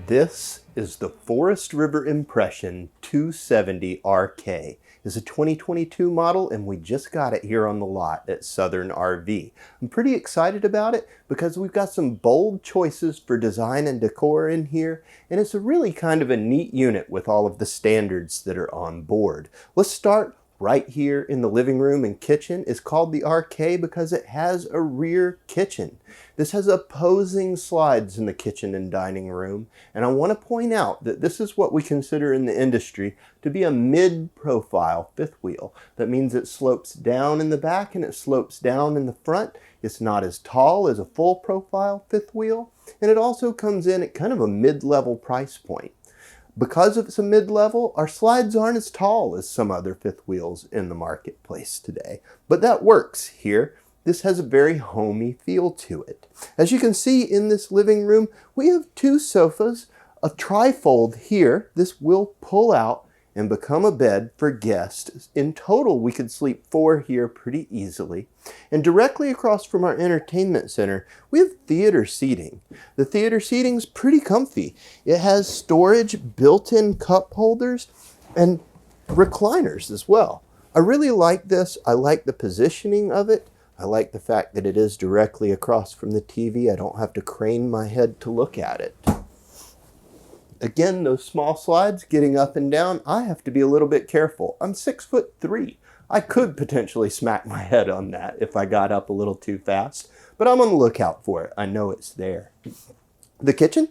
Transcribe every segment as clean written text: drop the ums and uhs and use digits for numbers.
This is the Forest River Impression 270 RK. It's a 2022 model and we just got it here on the lot at Southern RV. I'm pretty excited about it because we've got some bold choices for design and decor in here, and it's a really kind of a neat unit with all of the standards that are on board. Let's start right here in the living room and kitchen. It's called the RK because it has a rear kitchen. This has opposing slides in the kitchen and dining room, and I want to point out that this is what we consider in the industry to be a mid-profile fifth wheel. That means it slopes down in the back and it slopes down in the front. It's not as tall as a full-profile fifth wheel, and it also comes in at kind of a mid-level price point. Because it's a mid-level, our slides aren't as tall as some other fifth wheels in the marketplace today. But that works here. This has a very homey feel to it. As you can see in this living room, we have two sofas, a trifold here. This will pull out and become a bed for guests. In total, we could sleep 4 here pretty easily. And directly across from our entertainment center, we have theater seating. The theater seating's pretty comfy. It has storage, built-in cup holders, and recliners as well. I really like this. I like the positioning of it. I like the fact that it is directly across from the TV. I don't have to crane my head to look at it. Again, those small slides getting up and down, I have to be a little bit careful. I'm 6'3". I could potentially smack my head on that if I got up a little too fast, but I'm on the lookout for it. I know it's there. The kitchen?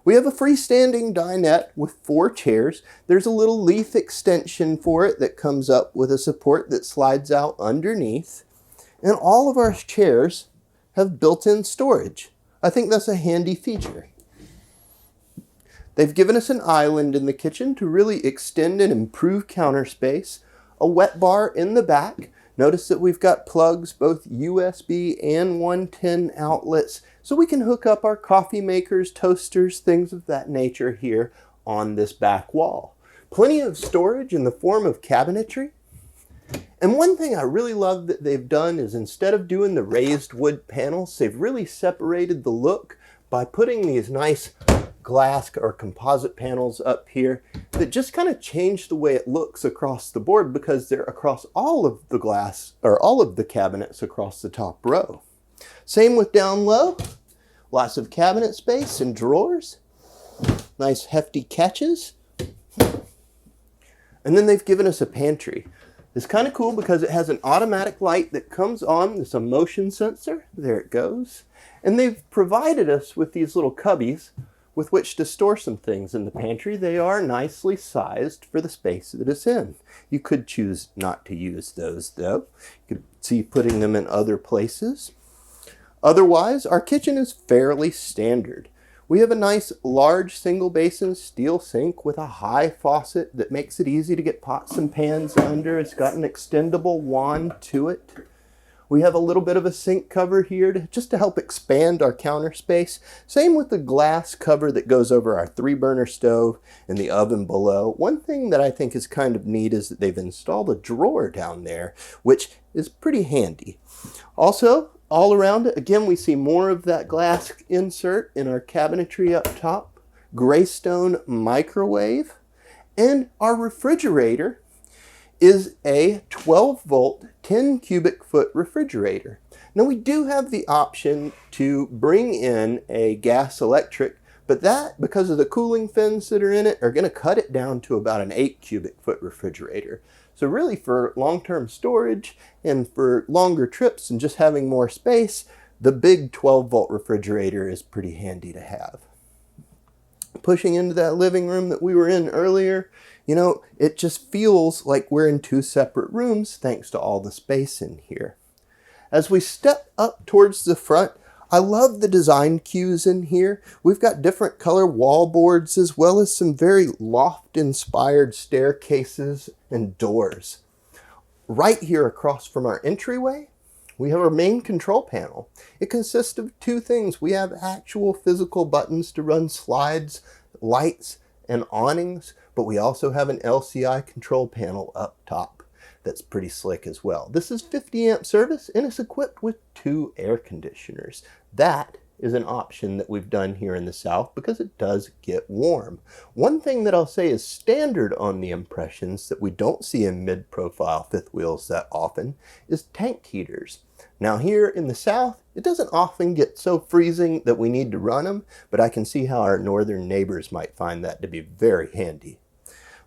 We have a freestanding dinette with 4 chairs. There's a little leaf extension for it that comes up with a support that slides out underneath. And all of our chairs have built-in storage. I think that's a handy feature. They've given us an island in the kitchen to really extend and improve counter space. A wet bar in the back. Notice that we've got plugs, both USB and 110 outlets, so we can hook up our coffee makers, toasters, things of that nature here on this back wall. Plenty of storage in the form of cabinetry. And one thing I really love that they've done is instead of doing the raised wood panels, they've really separated the look by putting these nice glass or composite panels up here that just kind of change the way it looks across the board because they're across all of the glass or all of the cabinets across the top row. Same with down low. Lots of cabinet space and drawers. Nice hefty catches. And then they've given us a pantry. It's kind of cool because it has an automatic light that comes on. It's a motion sensor. There it goes. And they've provided us with these little cubbies with which to store some things in the pantry. They are nicely sized for the space that it's in. You could choose not to use those though. You could see putting them in other places. Otherwise, our kitchen is fairly standard. We have a nice large single basin steel sink with a high faucet that makes it easy to get pots and pans under. It's got an extendable wand to it. We have a little bit of a sink cover here just to help expand our counter space. Same with the glass cover that goes over our 3-burner stove and the oven below. One thing that I think is kind of neat is that they've installed a drawer down there, which is pretty handy. Also, all around it, again, we see more of that glass insert in our cabinetry up top. Greystone microwave. And our refrigerator is a 12-volt, 10 cubic foot refrigerator. Now we do have the option to bring in a gas electric, but that, because of the cooling fins that are in it, are going to cut it down to about an 8 cubic foot refrigerator. So really for long-term storage and for longer trips and just having more space, the big 12-volt refrigerator is pretty handy to have. Pushing into that living room that we were in earlier, you know, it just feels like we're in two separate rooms thanks to all the space in here. As we step up towards the front, I love the design cues in here. We've got different color wall boards as well as some very loft-inspired staircases and doors. Right here across from our entryway, we have our main control panel. It consists of two things. We have actual physical buttons to run slides, lights, and awnings, but we also have an LCI control panel up top that's pretty slick as well. This is 50 amp service and it's equipped with 2 air conditioners. That is an option that we've done here in the South because it does get warm. One thing that I'll say is standard on the Impressions that we don't see in mid-profile fifth wheels that often is tank heaters. Now here in the South, it doesn't often get so freezing that we need to run them, but I can see how our northern neighbors might find that to be very handy.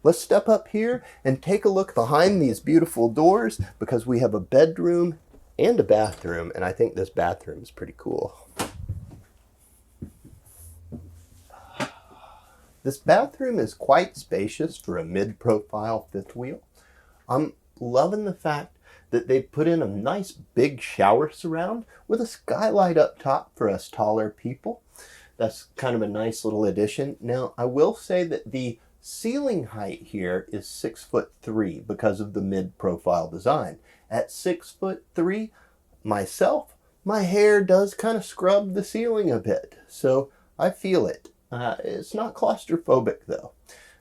Let's step up here and take a look behind these beautiful doors because we have a bedroom and a bathroom, and I think this bathroom is pretty cool. This bathroom is quite spacious for a mid-profile fifth wheel. I'm loving the fact that they put in a nice big shower surround with a skylight up top for us taller people. That's kind of a nice little addition. Now, I will say that the ceiling height here is 6'3" because of the mid-profile design. At 6'3", myself, my hair does kind of scrub the ceiling a bit, so I feel it. It's not claustrophobic though.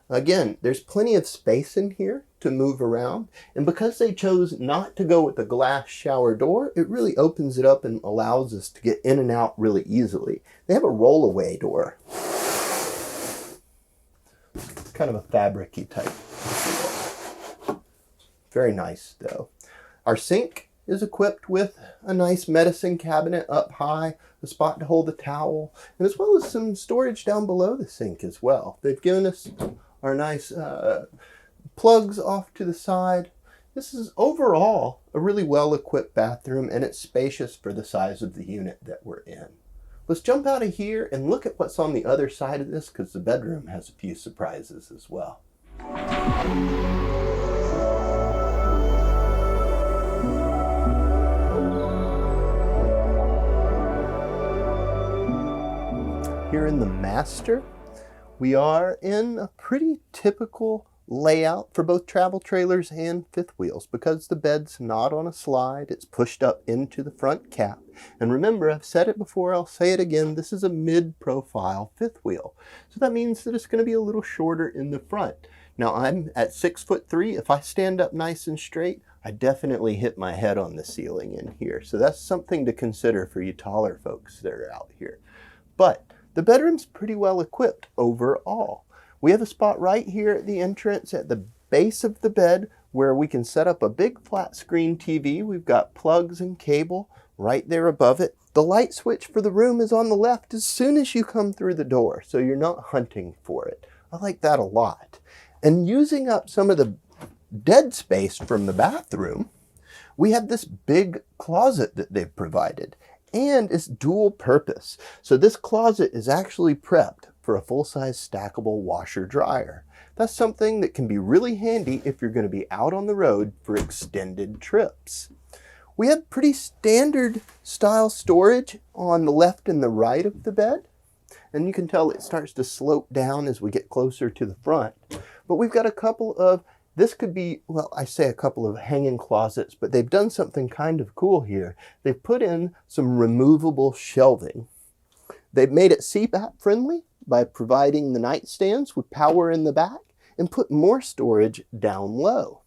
Again, there's plenty of space in here to move around, and because they chose not to go with the glass shower door, it really opens it up and allows us to get in and out really easily. They have a roll-away door. It's kind of a fabric-y type. Very nice though. Our sink is equipped with a nice medicine cabinet up high, a spot to hold a towel, and as well as some storage down below the sink as well. They've given us our nice plugs off to the side. This is overall a really well-equipped bathroom, and it's spacious for the size of the unit that we're in. Let's jump out of here and look at what's on the other side of this because the bedroom has a few surprises as well. Here in the master, we are in a pretty typical layout for both travel trailers and fifth wheels because the bed's not on a slide, it's pushed up into the front cap. And remember, I've said it before, I'll say it again, this is a mid-profile fifth wheel. So that means that it's going to be a little shorter in the front. Now I'm at 6'3". If I stand up nice and straight, I definitely hit my head on the ceiling in here. So that's something to consider for you taller folks that are out here. But the bedroom's pretty well equipped overall. We have a spot right here at the entrance at the base of the bed where we can set up a big flat screen TV. We've got plugs and cable right there above it. The light switch for the room is on the left as soon as you come through the door, so you're not hunting for it. I like that a lot. And using up some of the dead space from the bathroom, we have this big closet that they've provided. And it's dual purpose. So this closet is actually prepped for a full-size stackable washer dryer. That's something that can be really handy if you're going to be out on the road for extended trips. We have pretty standard style storage on the left and the right of the bed. And you can tell it starts to slope down as we get closer to the front. But we've got a couple of this could be, well, I say a couple of hanging closets, but they've done something kind of cool here. They've put in some removable shelving. They've made it CPAP friendly by providing the nightstands with power in the back and put more storage down low.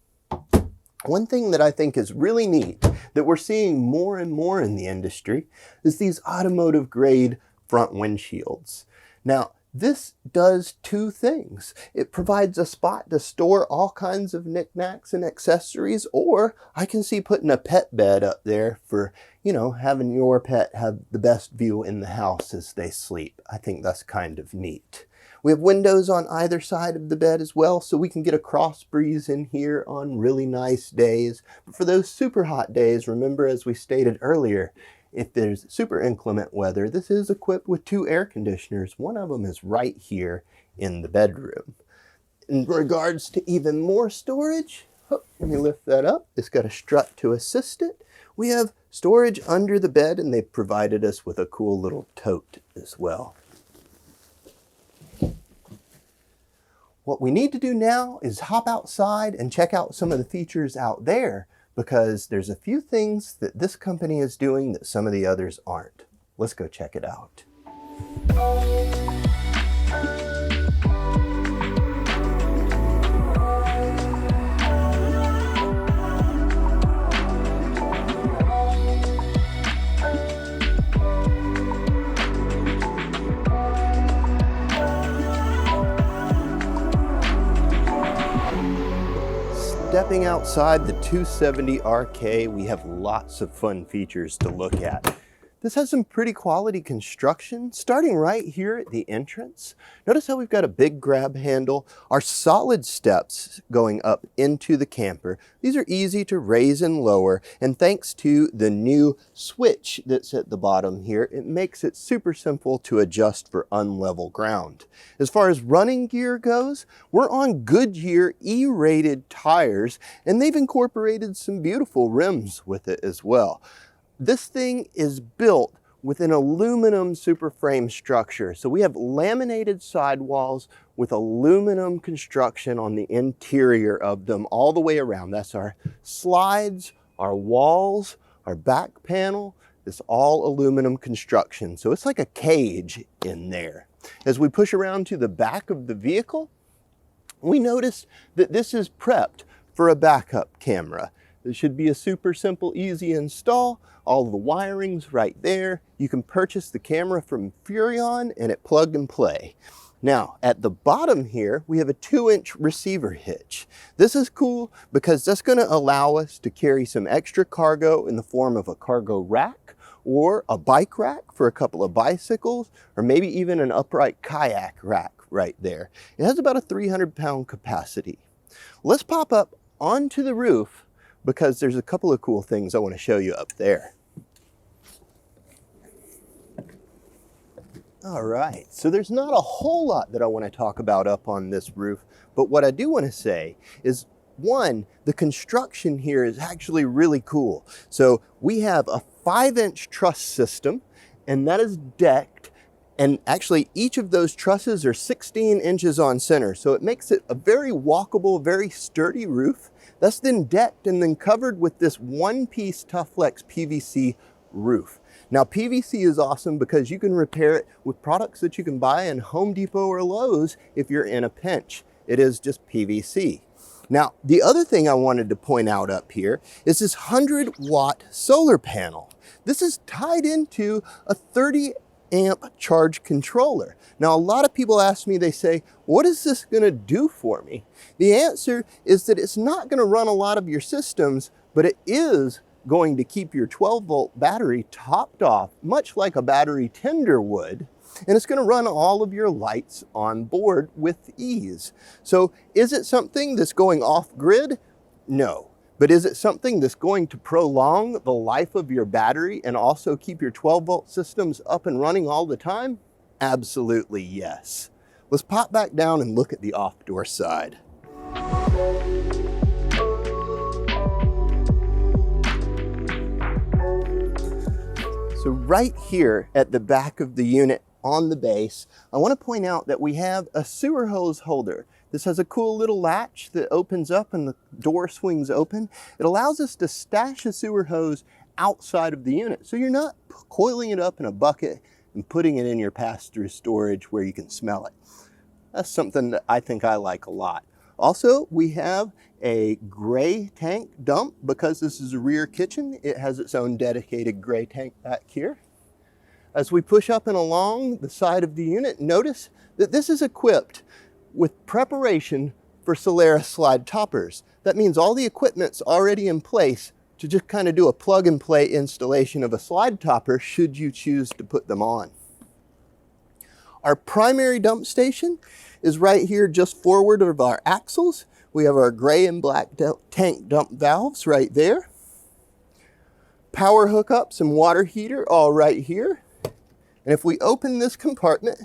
One thing that I think is really neat that we're seeing more and more in the industry is these automotive grade front windshields. Now, This does two things. It provides a spot to store all kinds of knickknacks and accessories, or I can see putting a pet bed up there for, you know, having your pet have the best view in the house as they sleep. I think that's kind of neat. We have windows on either side of the bed as well, so we can get a cross breeze in here on really nice days. But for those super hot days, remember, as we stated earlier, if there's super inclement weather, this is equipped with 2 air conditioners. One of them is right here in the bedroom. In regards to even more storage, let me lift that up. It's got a strut to assist it. We have storage under the bed, and they've provided us with a cool little tote as well. What we need to do now is hop outside and check out some of the features out there, because there's a few things that this company is doing that some of the others aren't. Let's go check it out. Stepping outside the 270 RK, we have lots of fun features to look at. This has some pretty quality construction, starting right here at the entrance. Notice how we've got a big grab handle, our solid steps going up into the camper. These are easy to raise and lower, and thanks to the new switch that's at the bottom here, it makes it super simple to adjust for unlevel ground. As far as running gear goes, we're on Goodyear E-rated tires, and they've incorporated some beautiful rims with it as well. This thing is built with an aluminum super frame structure. So we have laminated sidewalls with aluminum construction on the interior of them all the way around. That's our slides, our walls, our back panel. It's all aluminum construction. So it's like a cage in there. As we push around to the back of the vehicle, we notice that this is prepped for a backup camera. This should be a super simple, easy install. All the wiring's right there. You can purchase the camera from Furrion and it plug and play. Now, at the bottom here, we have a 2-inch receiver hitch. This is cool because that's going to allow us to carry some extra cargo in the form of a cargo rack or a bike rack for a couple of bicycles, or maybe even an upright kayak rack right there. It has about a 300-pound capacity. Let's pop up onto the roof because there's a couple of cool things I want to show you up there. All right, so there's not a whole lot that I want to talk about up on this roof, but what I do want to say is, one, the construction here is actually really cool. So we have a 5-inch truss system, and that is decked, and actually each of those trusses are 16 inches on center, so it makes it a very walkable, very sturdy roof. That's then decked and then covered with this one-piece Toughflex PVC roof. Now, PVC is awesome because you can repair it with products that you can buy in Home Depot or Lowe's if you're in a pinch. It is just PVC. Now, the other thing I wanted to point out up here is this 100-watt solar panel. This is tied into a 30-amp charge controller. Now, a lot of people ask me, they say, what is this going to do for me? The answer is that it's not going to run a lot of your systems, but it is going to keep your 12-volt battery topped off, much like a battery tender would, and it's going to run all of your lights on board with ease. So is it something that's going off grid? No. But is it something that's going to prolong the life of your battery and also keep your 12-volt systems up and running all the time? Absolutely yes. Let's pop back down and look at the off-door side. So right here at the back of the unit on the base, I want to point out that we have a sewer hose holder. This has a cool little latch that opens up and the door swings open. It allows us to stash a sewer hose outside of the unit, so you're not coiling it up in a bucket and putting it in your pass-through storage where you can smell it. That's something that I think I like a lot. Also, we have a gray tank dump. Because this is a rear kitchen, it has its own dedicated gray tank back here. As we push up and along the side of the unit, notice that this is equipped with preparation for Solaris slide toppers. That means all the equipment's already in place to just kind of do a plug and play installation of a slide topper should you choose to put them on. Our primary dump station is right here just forward of our axles. We have our gray and black tank dump valves right there. Power hookups and water heater all right here. And if we open this compartment,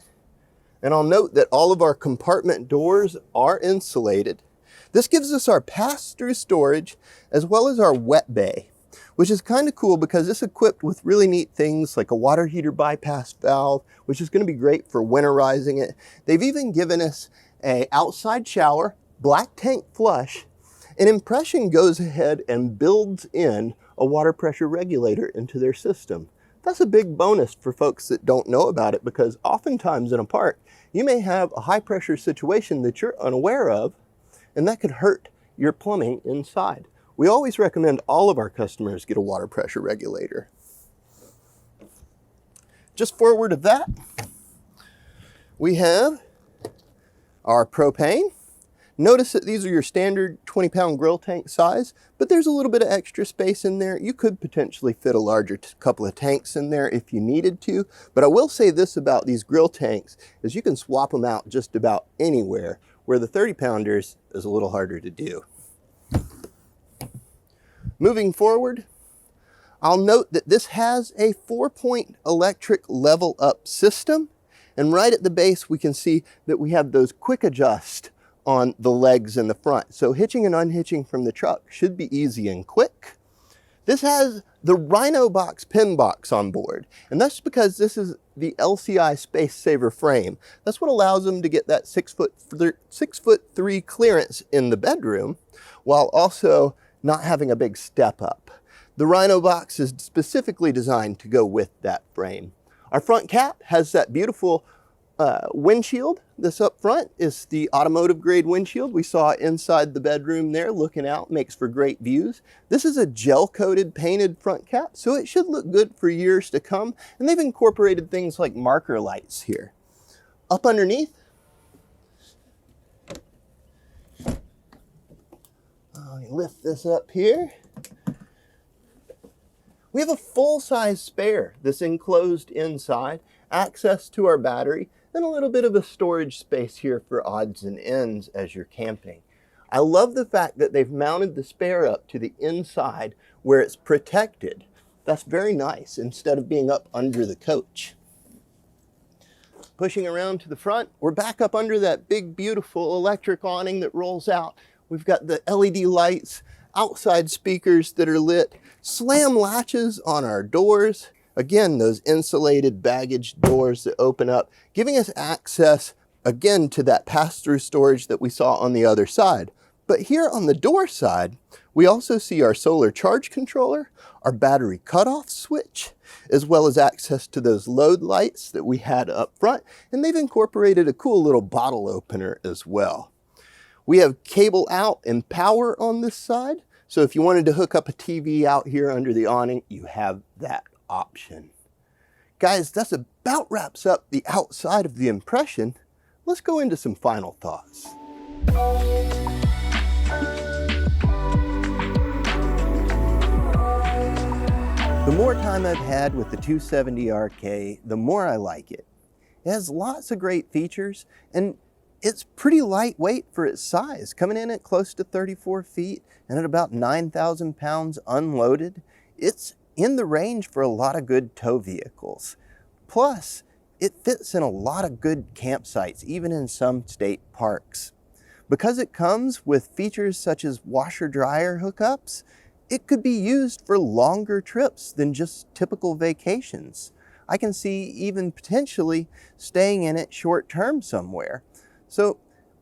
and I'll note that all of our compartment doors are insulated, this gives us our pass-through storage as well as our wet bay, which is kind of cool because it's equipped with really neat things like a water heater bypass valve, which is going to be great for winterizing it. They've even given us an outside shower, black tank flush, and Impression goes ahead and builds in a water pressure regulator into their system. That's a big bonus for folks that don't know about it, because oftentimes in a park, you may have a high pressure situation that you're unaware of, and that could hurt your plumbing inside. We always recommend all of our customers get a water pressure regulator. Just forward of that, we have our propane. Notice that these are your standard 20-pound grill tank size, but there's a little bit of extra space in there. You could potentially fit a larger couple of tanks in there if you needed to, but I will say this about these grill tanks, is you can swap them out just about anywhere, where the 30-pounders is a little harder to do. Moving forward, I'll note that this has a 4-point electric level up system, and right at the base we can see that we have those quick adjust on the legs in the front. So hitching and unhitching from the truck should be easy and quick. This has the Rhino Box pin box on board, and that's because this is the LCI Space Saver frame. That's what allows them to get that 6'3" clearance in the bedroom, while also not having a big step up. The Rhino Box is specifically designed to go with that frame. Our front cap has that beautiful windshield. This up front is the automotive grade windshield we saw inside the bedroom there, looking out, makes for great views. This is a gel coated painted front cap, so it should look good for years to come, and they've incorporated things like marker lights here. Up underneath, I'll lift this up here. We have a full-size spare that's enclosed inside, access to our battery, and a little bit of a storage space here for odds and ends as you're camping. I love the fact that they've mounted the spare up to the inside where it's protected. That's very nice, instead of being up under the coach. Pushing around to the front, we're back up under that big, beautiful electric awning that rolls out. We've got the LED lights, outside speakers that are lit, slam latches on our doors. Again, those insulated baggage doors that open up, giving us access again to that pass-through storage that we saw on the other side. But here on the door side, we also see our solar charge controller, our battery cutoff switch, as well as access to those load lights that we had up front, and they've incorporated a cool little bottle opener as well. We have cable out and power on this side, so if you wanted to hook up a TV out here under the awning, you have that option. Guys, that's about wraps up the outside of the Impression. Let's go into some final thoughts. The more time I've had with the 270RK, the more I like it. It has lots of great features, and it's pretty lightweight for its size, coming in at close to 34 feet and at about 9,000 pounds unloaded. It's in the range for a lot of good tow vehicles. Plus, it fits in a lot of good campsites, even in some state parks. Because it comes with features such as washer-dryer hookups, it could be used for longer trips than just typical vacations. I can see even potentially staying in it short-term somewhere. So,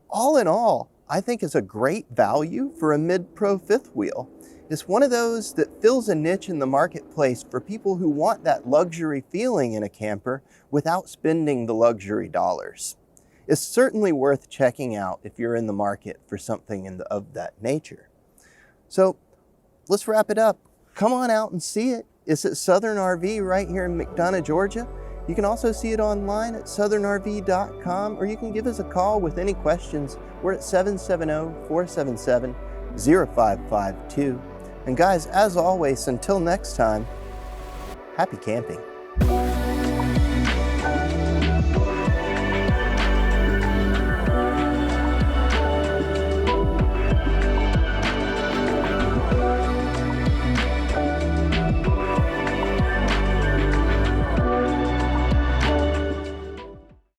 all in all, I think it's a great value for a mid-pro fifth wheel. It's one of those that fills a niche in the marketplace for people who want that luxury feeling in a camper without spending the luxury dollars. It's certainly worth checking out if you're in the market for something of that nature. So let's wrap it up. Come on out and see it. It's at Southern RV right here in McDonough, Georgia. You can also see it online at southernrv.com, or you can give us a call with any questions. We're at 770-477-0552. And guys, as always, until next time, happy camping.